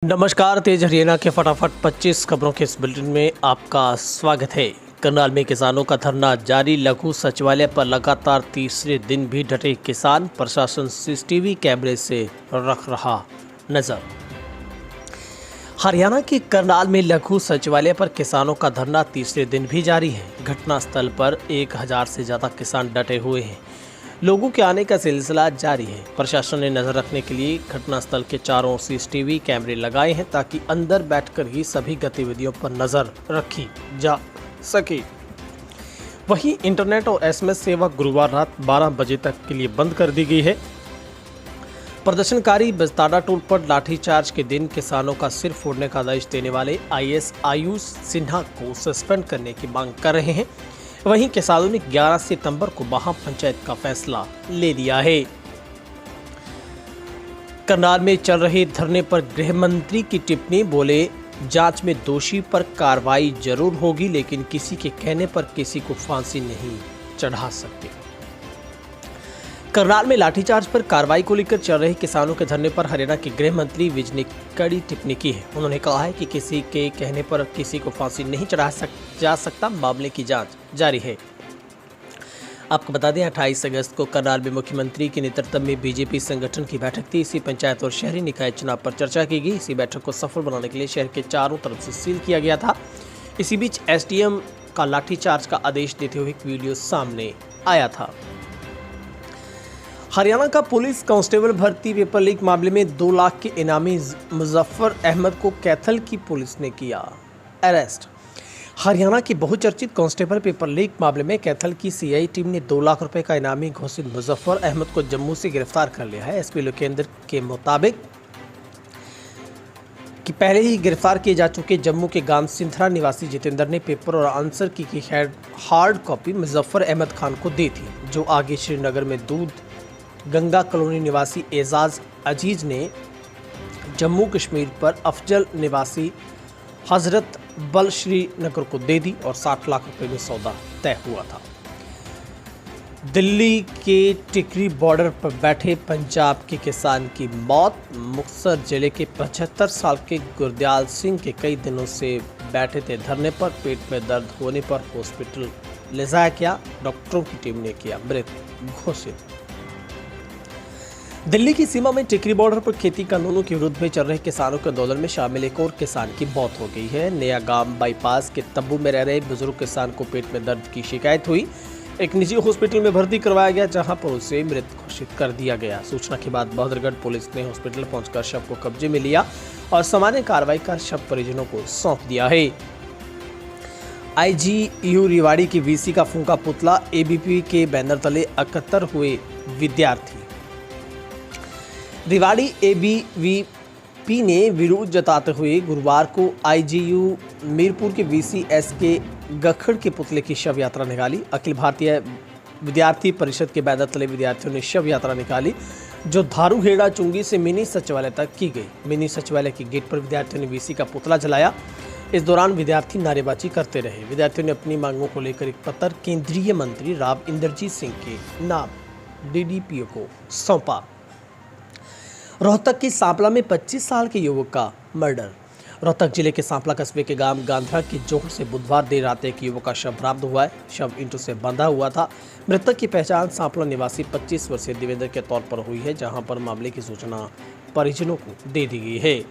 नमस्कार, तेज हरियाणा के फटाफट 25 खबरों के इस बुलेटिन में आपका स्वागत है। करनाल में किसानों का धरना जारी, लघु सचिवालय पर लगातार तीसरे दिन भी डटे किसान, प्रशासन सीसीटीवी कैमरे से रख रहा नजर। हरियाणा के करनाल में लघु सचिवालय पर किसानों का धरना तीसरे दिन भी जारी है। घटनास्थल पर 1000 से ज्यादा किसान डटे हुए हैं। लोगों के आने का सिलसिला जारी है। प्रशासन ने नजर रखने के लिए घटनास्थल के चारों ओर सीसीटीवी कैमरे लगाए हैं ताकि अंदर बैठकर ही सभी गतिविधियों पर नजर रखी जा सके। वहीं इंटरनेट और एसएमएस सेवा गुरुवार रात 12 बजे तक के लिए बंद कर दी गई है। प्रदर्शनकारी बस्ताड़ा टोल पर लाठीचार्ज के दिन किसानों का सिर फोड़ने का आदेश देने वाले आईएएस आयुष सिन्हा को सस्पेंड करने की मांग कर रहे हैं। वहीं किसानों ने 11 सितंबर को महापंचायत का फैसला ले लिया है। करनाल में चल रहे धरने पर गृह मंत्री की टिप्पणी, बोले जांच में दोषी पर कार्रवाई जरूर होगी, लेकिन किसी के कहने पर किसी को फांसी नहीं चढ़ा सकते। करनाल में लाठीचार्ज पर कार्रवाई को लेकर चल रहे किसानों के धरने पर हरियाणा के गृह मंत्री विज ने कड़ी टिप्पणी की है। उन्होंने कहा है कि किसी के कहने पर किसी को फांसी नहीं चढ़ा जा सकता। मामले की जांच जारी है। आपको बता दें, 28 अगस्त को करनाल में मुख्यमंत्री के नेतृत्व में बीजेपी संगठन की बैठक थी। इसी पंचायत और शहरी निकाय चुनाव पर चर्चा की गई। इसी बैठक को सफल बनाने के लिए शहर के चारों तरफ से सील किया गया था। इसी बीच एसडीएम का लाठीचार्ज का आदेश देते हुए एक वीडियो सामने आया था। हरियाणा का पुलिस कांस्टेबल भर्ती पेपर लीक मामले में 2 लाख के इनामी मुजफ्फर अहमद को कैथल की पुलिस ने किया अरेस्ट। हरियाणा की बहुचर्चित कांस्टेबल पेपर लीक मामले में कैथल की सीआई टीम ने 2 लाख रुपए का इनामी घोषित मुजफ्फर अहमद को जम्मू से गिरफ्तार कर लिया है। एसपी लोकेंद्र के मुताबिक कि पहले ही गिरफ्तार किए जा चुके जम्मू के गांव सिंथरा निवासी जितेंद्र ने पेपर और आंसर की हार्ड कॉपी मुजफ्फर अहमद खान को दी थी, जो आगे श्रीनगर में दूध गंगा कॉलोनी निवासी एजाज अजीज ने जम्मू कश्मीर पर अफजल निवासी हजरत बल श्रीनगर को दे दी और 60 लाख रुपए में सौदा तय हुआ था। दिल्ली के टिकरी बॉर्डर पर बैठे पंजाब के किसान की मौत। मुक्तसर जिले के 75 साल के गुरदयाल सिंह के कई दिनों से बैठे थे धरने पर। पेट में दर्द होने पर हॉस्पिटल ले जाया गया। डॉक्टरों की टीम ने किया मृत घोषित। दिल्ली की सीमा में टिकरी बॉर्डर पर खेती कानूनों के विरुद्ध में चल रहे किसानों के आंदोलन में शामिल एक और किसान की मौत हो गई है। नया गांव बाईपास के तब्बू में रह रहे बुजुर्ग किसान को पेट में दर्द की शिकायत हुई। एक निजी हॉस्पिटल में भर्ती करवाया गया, जहां पर उसे मृत घोषित कर दिया गया। सूचना के बाद बहादुरगढ़ पुलिस ने हॉस्पिटल पहुंचकर शव को कब्जे में लिया और सामान्य कार्रवाई कर शव परिजनों को सौंप दिया है। आईजीयू रेवाड़ी की वीसी का फूंका पुतला। एबीपी के बैनर तले 71 हुए विद्यार्थी। रेवाड़ी एबीवीपी ने विरोध जताते हुए गुरुवार को आईजीयू मीरपुर के वीसी एसके गखड़ के पुतले की शव यात्रा निकाली। अखिल भारतीय विद्यार्थी परिषद के बैनर तले विद्यार्थियों ने शव यात्रा निकाली, जो धारूहेड़ा चुंगी से मिनी सचिवालय तक की गई। मिनी सचिवालय के गेट पर विद्यार्थियों ने वीसी का पुतला जलाया। इस दौरान विद्यार्थी नारेबाजी करते रहे। विद्यार्थियों ने अपनी मांगों को लेकर एक पत्र केंद्रीय मंत्री राव इंद्रजीत सिंह के नाम डीडीपीओ को सौंपा। रोहतक के सांपला में 25 साल के युवक का मर्डर। रोहतक जिले के सांपला कस्बे के गांव गांधरा की जोहर से बुधवार देर रात एक युवक का शव बरामद हुआ है। शव ईंटों से बंधा हुआ था। मृतक की पहचान सांपला निवासी 25 वर्षीय देवेंद्र के तौर पर हुई है, जहां पर मामले की सूचना परिजनों को दे दी गई है।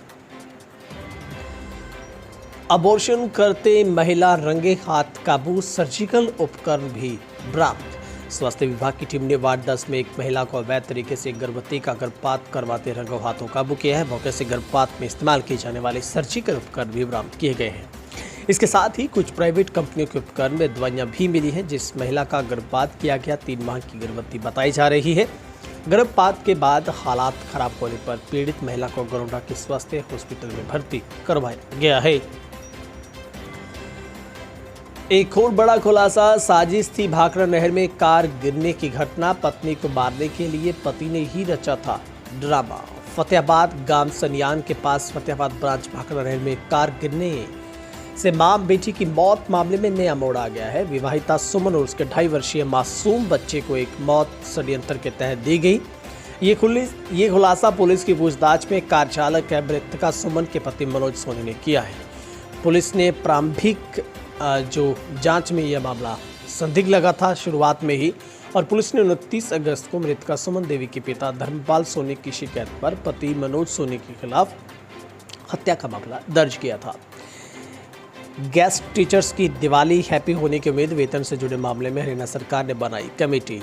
अबॉर्शन करते महिला रंगे हाथ काबू, सर्जिकल उपकरण भी बरामद। स्वास्थ्य विभाग की टीम ने वार्ड 10 में एक महिला को अवैध तरीके से गर्भवती का गर्भपात करवाते रंगों हाथों काबू किया है। मौके से गर्भपात में इस्तेमाल किए जाने वाले सर्जिकल उपकरण भी बरामद किए गए हैं। इसके साथ ही कुछ प्राइवेट कंपनियों के उपकरण में दवाइयां भी मिली हैं। जिस महिला का गर्भपात किया गया 3 माह की गर्भवती बताई जा रही है। गर्भपात के बाद हालात खराब होने पर पीड़ित महिला को गरोडा के स्वास्थ्य हॉस्पिटल में भर्ती करवाया गया है। एक और बड़ा खुलासा, साजिश थी भाखड़ा नहर में कार गिरने की घटना। पत्नी को मारने के लिए पति ने ही रचा था ड्रामा। फतेहाबाद गांव सनियान के पास फतेहाबाद ब्रांच भाखड़ा नहर में कार गिरने से मां बेटी की मौत मामले में नया मोड़ आ गया है। विवाहिता सुमन और उसके 2.5 वर्षीय मासूम बच्चे को एक मौत षड्यंत्र के तहत दी गई। ये खुलासा पुलिस की पूछताछ में कार चालक मृतका सुमन के पति मनोज सोनी ने किया है। पुलिस ने प्रारंभिक जो जांच में यह मामला संदिग्ध लगा था शुरुआत में ही, और पुलिस ने 29 अगस्त को मृतका सुमन देवी के पिता धर्मपाल सोनी की शिकायत पर पति मनोज सोनी के खिलाफ हत्या का मामला दर्ज किया था। गेस्ट टीचर्स की दिवाली हैप्पी होने की उम्मीद, वेतन से जुड़े मामले में हरियाणा सरकार ने बनाई कमेटी।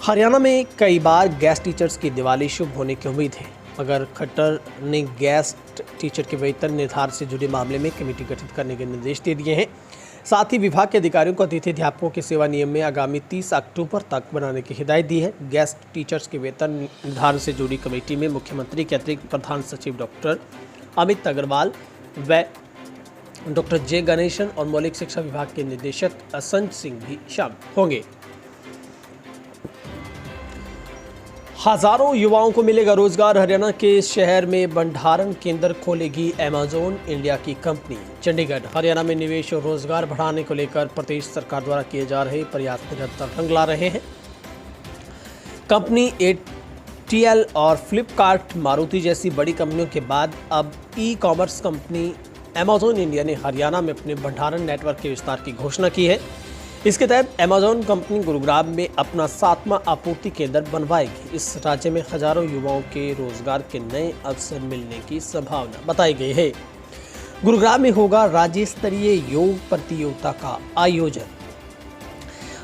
हरियाणा में कई बार गेस्ट टीचर्स की दिवाली शुभ होने की उम्मीद है, मगर खट्टर ने गेस्ट टीचर के वेतन निर्धारण से जुड़े मामले में कमेटी गठित करने के निर्देश दे दिए हैं। साथ ही विभाग के अधिकारियों को अतिथि अध्यापकों के सेवा नियम में आगामी 30 अक्टूबर तक बनाने की हिदायत दी है। गेस्ट टीचर्स के वेतन निर्धारण से जुड़ी कमेटी में मुख्यमंत्री के अतिरिक्त प्रधान सचिव डॉक्टर अमित अग्रवाल व डॉक्टर जे गणेशन और मौलिक शिक्षा विभाग के निदेशक असंज सिंह भी शामिल होंगे। हजारों युवाओं को मिलेगा रोजगार, हरियाणा के शहर में भंडारण केंद्र खोलेगी अमेजॉन इंडिया की कंपनी। चंडीगढ़। हरियाणा में निवेश और रोजगार बढ़ाने को लेकर प्रदेश सरकार द्वारा किए जा रहे प्रयास निरंतर रंग ला रहे हैं। कंपनी एटीएल और फ्लिपकार्ट, मारुति जैसी बड़ी कंपनियों के बाद अब e commerce company Amazon India ने हरियाणा में अपने भंडारण नेटवर्क के विस्तार की घोषणा की है। इसके तहत अमेजॉन कंपनी गुरुग्राम में अपना 7वां आपूर्ति केंद्र बनवाएगी। इस राज्य में हजारों युवाओं के रोजगार के नए अवसर मिलने की संभावना बताई गई है। गुरुग्राम में होगा राज्य स्तरीय योग प्रतियोगिता का आयोजन।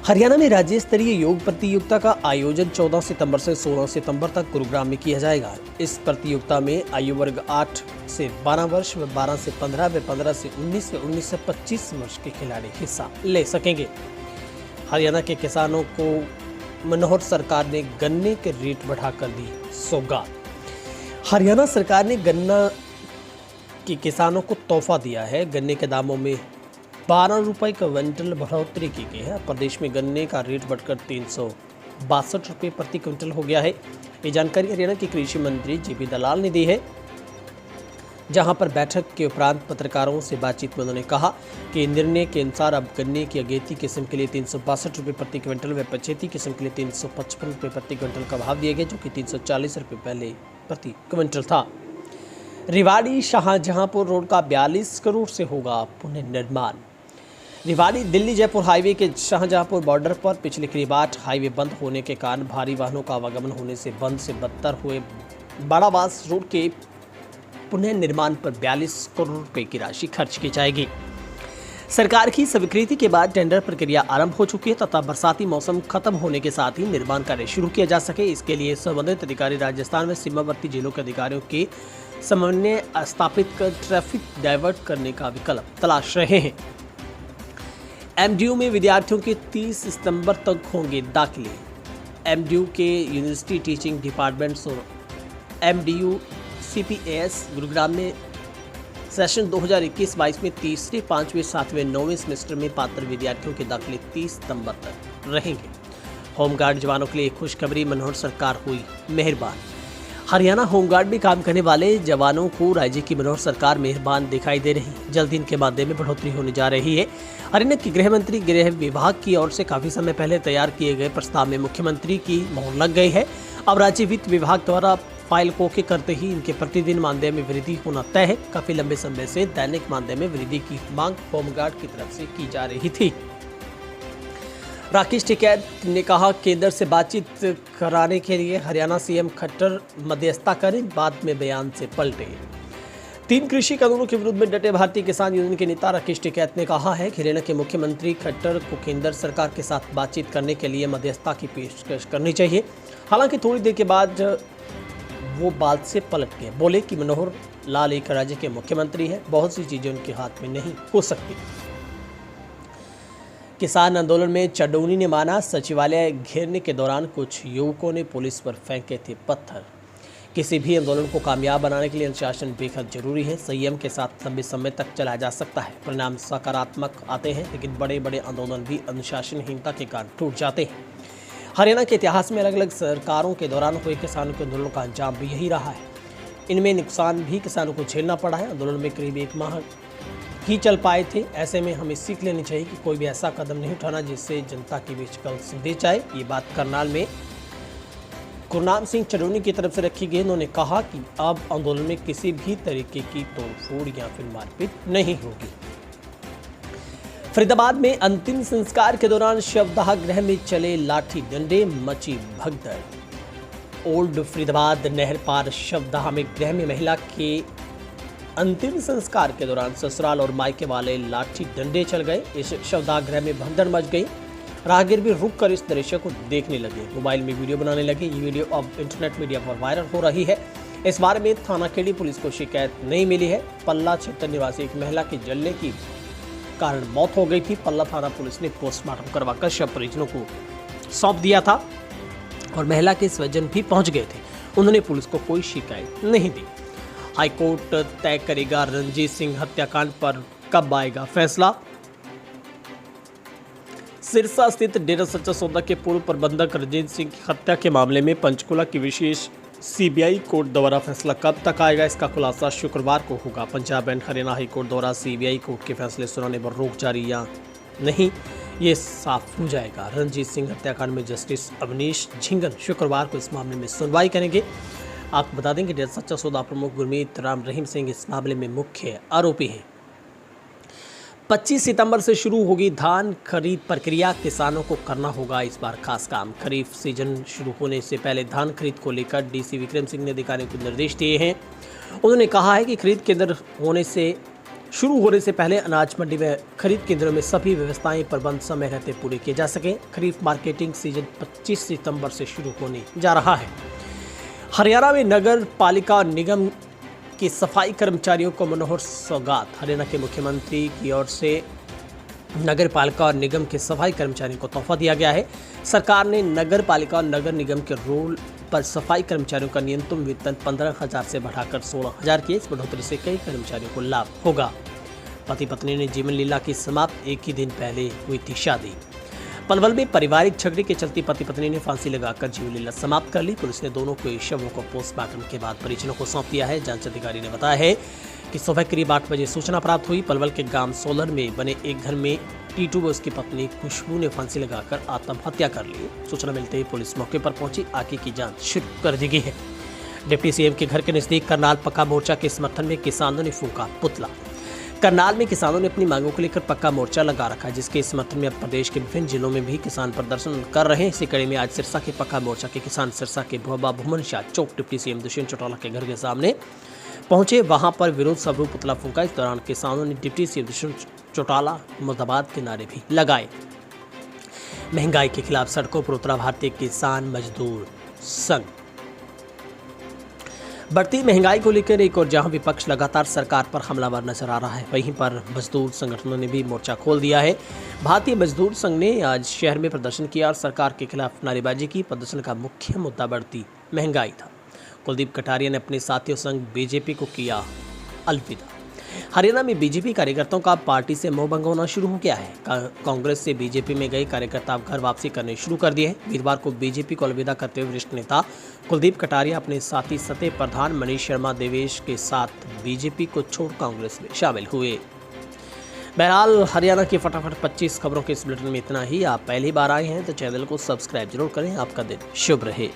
हरियाणा में राज्य स्तरीय योग प्रतियोगिता का आयोजन 14 सितंबर से 16 सितंबर तक गुरुग्राम में किया जाएगा। इस प्रतियोगिता में आयु वर्ग 8 से 12 वर्ष व 12 से 15 व 15 से 19 व 19 से 25 वर्ष के खिलाड़ी हिस्सा ले सकेंगे। हरियाणा के किसानों को मनोहर सरकार ने गन्ने के रेट बढ़ाकर दी सौगात। हरियाणा सरकार ने गन्ना के किसानों को तोहफा दिया है। गन्ने के दामों में 12 रुपए क्विंटल बढ़ोतरी की गई है। प्रदेश में गन्ने का रेट बढ़कर 362 रुपये प्रति क्विंटल हो गया है। ये जानकारी हरियाणा के कृषि मंत्री जेपी दलाल ने दी है, जहां पर बैठक के उपरांत पत्रकारों से बातचीत में उन्होंने कहा कि निर्णय के अनुसार अब गन्ने की अगेती किस्म के लिए 362 रुपये प्रति क्विंटल व पछेती किस्म के लिए 355 रुपये प्रति क्विंटल का भाव दिए गए, जो कि 340 रुपये पहले प्रति क्विंटल था। रेवाड़ी शाहजहांपुर रोड का 42 करोड़ से होगा पुनर्निर्माण। रेवाड़ी दिल्ली जयपुर हाईवे के शाहजहांपुर बॉर्डर पर पिछले करीब 8 हाईवे बंद होने के कारण भारी वाहनों का आवागमन होने से बंद से बदतर हुए बाड़ाबास रोड के पुनर्निर्माण पर 42 करोड़ रुपए की राशि खर्च की जाएगी। सरकार की स्वीकृति के बाद टेंडर प्रक्रिया आरंभ हो चुकी है तथा बरसाती मौसम खत्म होने के साथ ही निर्माण कार्य शुरू किया जा सके, इसके लिए संबंधित अधिकारी राजस्थान में सीमावर्ती जिलों के अधिकारियों के समन्वय स्थापित कर ट्रैफिक डाइवर्ट करने का विकल्प तलाश रहे हैं। एमडीयू में विद्यार्थियों के 30 सितंबर तक होंगे दाखिले। एमडीयू के यूनिवर्सिटी टीचिंग डिपार्टमेंट्स और एमडीयू सीपीएस गुरुग्राम में सेशन 2021-22 में तीसरे, 5वें, 7वें, 9वें सेमेस्टर में पात्र विद्यार्थियों के दाखिले 30 सितंबर तक रहेंगे। होमगार्ड जवानों के लिए खुशखबरी, मनोहर सरकार हुई मेहरबान। हरियाणा होमगार्ड में काम करने वाले जवानों को राज्य की मनोहर सरकार मेहरबान दिखाई दे रही है। जल्द इनके मानदेय में बढ़ोतरी होने जा रही है। हरियाणा के गृह मंत्री गृह विभाग की ओर से काफी समय पहले तैयार किए गए प्रस्ताव में मुख्यमंत्री की मोहर लग गई है। अब राज्य वित्त विभाग द्वारा फाइल कोके करते ही इनके प्रतिदिन मानदेय में वृद्धि होना तय है। काफी लंबे समय से दैनिक मानदेय में वृद्धि की मांग होमगार्ड की तरफ से की जा रही थी। राकेश टिकैत ने कहा, केंद्र से बातचीत कराने के लिए हरियाणा सीएम खट्टर मध्यस्थता करें, बाद में बयान से पलटे। 3 कृषि कानूनों के विरुद्ध में डटे भारतीय किसान यूनियन के नेता राकेश टिकैत ने कहा है कि हरियाणा के मुख्यमंत्री खट्टर को केंद्र सरकार के साथ बातचीत करने के लिए मध्यस्थता की पेशकश करनी चाहिए। हालांकि थोड़ी देर के बाद वो बात से पलट गए, बोले कि मनोहर लाल एक राज्य के मुख्यमंत्री हैं, बहुत सी चीजें उनके हाथ में नहीं हो सकती। किसान आंदोलन में चंदौनी ने माना, सचिवालय घेरने के दौरान कुछ युवकों ने पुलिस पर फेंके थे पत्थर। किसी भी आंदोलन को कामयाब बनाने के लिए अनुशासन बेहद जरूरी है। संयम के साथ लंबे समय तक चलाया जा सकता है, परिणाम सकारात्मक आते हैं, लेकिन बड़े बड़े आंदोलन भी अनुशासनहीनता के कारण टूट जाते हैं। हरियाणा के इतिहास में अलग अलग सरकारों के दौरान हुए किसानों के आंदोलनों का अंजाम भी यही रहा है। इनमें नुकसान भी किसानों को झेलना पड़ा है। आंदोलन में करीब 1 माह ही चल पाए थे। ऐसे में हमें सीख लेनी चाहिए कि कोई भी ऐसा कदम नहीं उठाना जिससे जनता के बीच कल संदेश जाए। ये बात करनाल में गुरनाम सिंह चडोनी की तरफ से रखी गई। उन्होंने कहा कि अब आंदोलन में किसी भी तरीके की तोड़फोड़ या फिर मारपीट नहीं होगी। फरीदाबाद में अंतिम संस्कार के दौरान शवदाह गृह में चले लाठी डंडे, मची भगदड़। ओल्ड फरीदाबाद नहर पार शवदाह में गृह में महिला के अंतिम संस्कार के दौरान ससुराल और मायके वाले लाठी डंडे चल गए। इस शवदाह गृह में भगदड़ मच गई। राहगीर भी रुक कर इस दृश्य को देखने लगे, मोबाइल में वीडियो बनाने लगे। ये वीडियो अब इंटरनेट मीडिया पर वायरल हो रही है। इस बारे में थाना खेड़ी पुलिस को शिकायत नहीं मिली है। पल्ला क्षेत्र निवासी एक महिला की जलने की कारण मौत हो गई थी। पल्ला थाना पुलिस ने पोस्टमार्टम करवाकर शव परिजनों को सौंप दिया था और महिला के स्वजन भी पहुंच गए थे। उन्होंने पुलिस को कोई शिकायत नहीं दी। हाईकोर्ट तय करेगा रणजीत सिंह हत्याकांड पर कब आएगा फैसला। सिरसा स्थित डेरा सच्चा सौदा के पूर्व प्रबंधक रणजीत सिंह की हत्या के मामले में पंचकुला की विशेष सीबीआई कोर्ट द्वारा फैसला कब तक आएगा, इसका खुलासा शुक्रवार को होगा। पंजाब एंड हरियाणा हाईकोर्ट द्वारा सीबीआई कोर्ट के फैसले सुनाने पर रोक जारी या नहीं, ये साफ हो जाएगा। रणजीत सिंह हत्याकांड में जस्टिस अवनीश झिंगन शुक्रवार को इस मामले में सुनवाई करेंगे। आपको बता दें कि डेरा सच्चा सौदा प्रमुख गुरमीत राम रहीम सिंह इस मामले में मुख्य आरोपी हैं। 25 सितंबर से शुरू होगी धान खरीद प्रक्रिया। किसानों को करना होगा इस बार खास काम। खरीफ सीजन शुरू होने से पहले धान खरीद को लेकर डीसी विक्रम सिंह ने अधिकारियों को निर्देश दिए हैं। उन्होंने कहा है कि खरीद केंद्र शुरू होने से पहले अनाज मंडी व खरीद केंद्रों में सभी व्यवस्थाएं प्रबंध समय रहते पूरे किए जा सके। खरीफ मार्केटिंग सीजन 25 सितंबर से शुरू होने जा रहा है। हरियाणा में नगर पालिका निगम के सफाई कर्मचारियों को मनोहर सौगात। हरियाणा के मुख्यमंत्री की ओर से नगर पालिका और निगम के सफाई कर्मचारियों को तोहफा दिया गया है। सरकार ने नगर पालिका और नगर निगम के रोल पर सफाई कर्मचारियों का न्यूनतम वेतन 15,000 से बढ़ाकर 16,000 किए। इस बढ़ोतरी से कई कर्मचारियों को लाभ होगा। पति पत्नी ने जीवन लीला की समाप्त, एक ही दिन पहले हुई थी शादी। पलवल में पारिवारिक झगड़े के चलते पति पत्नी ने फांसी लगाकर जीवन लीला समाप्त कर ली। पुलिस ने दोनों के शवों को पोस्टमार्टम के बाद परिजनों को सौंप दिया है। जांच अधिकारी ने बताया है कि सुबह करीब 8 बजे सूचना प्राप्त हुई। पलवल के गांव सोलर में बने एक घर में टीटू व उसकी पत्नी खुशबू ने फांसी लगाकर आत्महत्या कर ली। सूचना मिलते ही पुलिस मौके पर पहुंची, आगे की जाँच शुरू कर दी गई है। डिप्टी सीएम के घर के नजदीक करनाल पक्का मोर्चा के समर्थन में किसानों ने फूंका पुतला। करनाल में किसानों ने अपनी मांगों को लेकर पक्का मोर्चा लगा रखा है, जिसके समर्थन में अब प्रदेश के विभिन्न जिलों में भी किसान प्रदर्शन कर रहे हैं। इसी कड़ी में आज सिरसा के पक्का मोर्चा के किसान सिरसा के भुआ भूमन शाह चौक डिप्टी सीएम दुष्यंत चौटाला के घर के सामने पहुंचे। वहां पर विरोध स्वरूप पुतला फूंका। इस दौरान किसानों ने डिप्टी सीएम दुष्यंत चौटाला मुर्दाबाद के नारे भी लगाए। महंगाई के खिलाफ सड़कों पर उतरा भारतीय किसान मजदूर संघ। बढ़ती महंगाई को लेकर एक और जहां विपक्ष लगातार सरकार पर हमलावर नजर आ रहा है, वहीं पर मजदूर संगठनों ने भी मोर्चा खोल दिया है। भारतीय मजदूर संघ ने आज शहर में प्रदर्शन किया और सरकार के खिलाफ नारेबाजी की। प्रदर्शन का मुख्य मुद्दा बढ़ती महंगाई था। कुलदीप कटारिया ने अपने साथियों संग बीजेपी को किया अलविदा। हरियाणा में बीजेपी कार्यकर्ताओं का पार्टी से मोहभंग होना शुरू हो गया है। कांग्रेस से बीजेपी में गए कार्यकर्ता घर वापसी करने शुरू कर दिए हैं। वीरवार को बीजेपी को अलविदा करते हुए वरिष्ठ नेता कुलदीप कटारिया अपने साथी सतह प्रधान मनीष शर्मा देवेश के साथ बीजेपी को छोड़ कांग्रेस में शामिल हुए। बहरहाल हरियाणा की फटाफट 25 खबरों के इस बुलेटिन में इतना ही। आप पहली बार आए हैं तो चैनल को सब्सक्राइब जरूर करें। आपका दिन शुभ रहे।